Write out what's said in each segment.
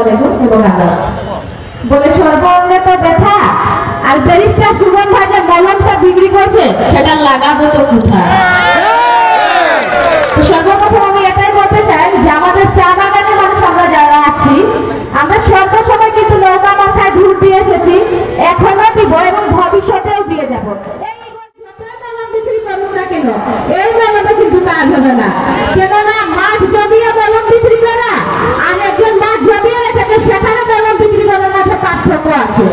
আলাইকুম এবং আদাব। বলে সর্বঙ্গে তো ব্যথা, আর ব্যারিস্টার সুমন ভাই যে মলমটা বিক্রি করছে সেটা লাগাবো তো কোথায়? সর্বপ্রথম আমি এটাই বলতে চাই যে আমাদের চা বাগানের মানুষ আমরা যারা আছি, আমরা সর্ব সময় কিন্তু নৌকা মাথায় ভোট দিয়ে এসেছি, এখনো দিব এবং ভবিষ্যতেও দিয়ে যাব। বিক্রি করুন না কেন, এই মেলাটা কিন্তু কাজ হবে না। কেননা মাঠ জমিয়ে মলম বিক্রি করা আর একজন মাঠ জমিয়ে রেখেছে সেখানে মলম বিক্রি করার মাঝে পার্থক্য আছে।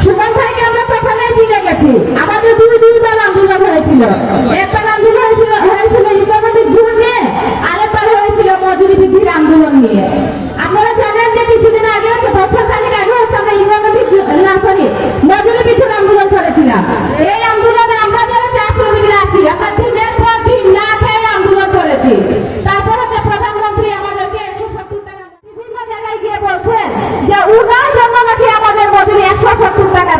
সুমন ভাইকে আমরা প্রথমেই চিনে গেছি, আমাদের দুইবার আন্দোলন হয়েছিল। একবার আন্দোলন হয়েছিল ইকোনমিক জোন নিয়ে, আরেকবার হয়েছিল মজুরি বৃদ্ধির আন্দোলন নিয়ে। আপনারা জানেন যে কিছুদিন আগে হচ্ছে, বছর খানিক আগে হচ্ছে আমরা ইকোনমিক মজুরি বৃদ্ধির আন্দোলন করেছিলাম। এই আন্দোলনে আমরা যারা চা শ্রমিকরা আছি আমরা দিনের পর দিন না খেয়ে আন্দোলন করেছি। তারপর হচ্ছে প্রধানমন্ত্রী আমাদেরকে 170 টাকা বিভিন্ন জায়গায় গিয়ে বলছেন যে উনার জন্য নাকি আমাদের মজুরি 170 টাকা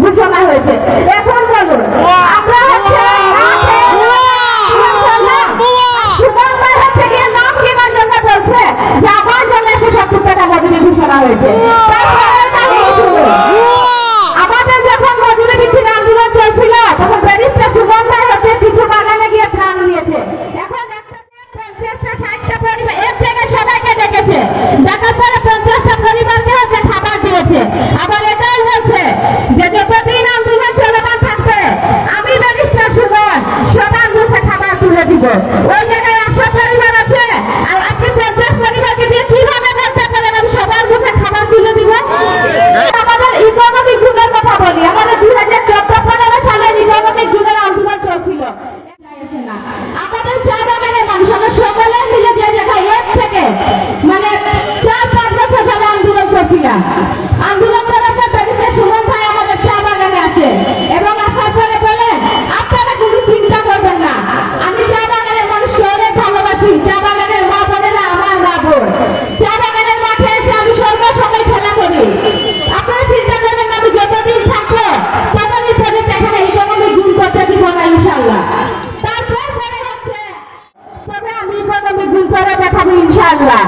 ঘোষণা হয়েছে। এখন বলুন আমরা হচ্ছে সুমন ভাই হচ্ছে গিয়ে নাম কেনার জন্য বলছে যে আমার জন্য 170 টাকা মজুরি ঘোষণা হয়েছে। আমাদের যখন মজুরি বৃদ্ধির আন্দোলন চলছিল তখন ব্যারিস্টার সুমন ভাই হচ্ছে কিছু বাগানে গিয়ে প্রাণ দিয়েছে। এখন 50টা 60টা পরিবার এক জায়গায় সবাইকে ডেকেছে, ডাকার পরে 50টা পরিবারকে হচ্ছে খাবার দিয়েছে। আবার এটাই হচ্ছে যে যতদিন আন্দোলন চলমান থাকবে আমি ব্যারিস্টার সুমন সবার মুখে খাবার তুলে দিব। ওই জায়গায় 100 পরিবার আছে আর আপনি 50 পরিবারকে দিয়ে কিভাবে করতে পারেন আমি সবার মুখে খাবার তুলে দিব? আমাদের ইকোনমিক জোনের কথা বলি, আমাদের 2014-15 সালের ইকোনমিক জোনের আন্দোলন চলছিল। আমাদের চা বাগানের মানুষ আমরা সকলে মিলে যে জায়গায় এক থেকে মানে 4-5 বছর ধরে আন্দোলন করছিলাম। আন্দোলন করার পর ব্যারিস্টার সুমন ভাই আমাদের চা বাগানে আসে এবং আসার পরে বলেন আপনারা কোনো চিন্তা করবেন না, আমি চা বাগানের মানুষকে অনেক ভালোবাসি, চা বাগানের মা বোনেরা আমার মা বোন, চা বাগানের মাঠে এসে আমি সর্বসময় খেলা করি। আপনারা চিন্তা করবেন না, আমি যতদিন থাকবো ততদিন পর্যন্ত এখানে ইকোনমিক জোন করতে দিব না ইনশাআল্লাহ। তারপর পরে হচ্ছে তবে আমি ইকোনমিক জোন করে দেখাবো ইনশাআল্লাহ।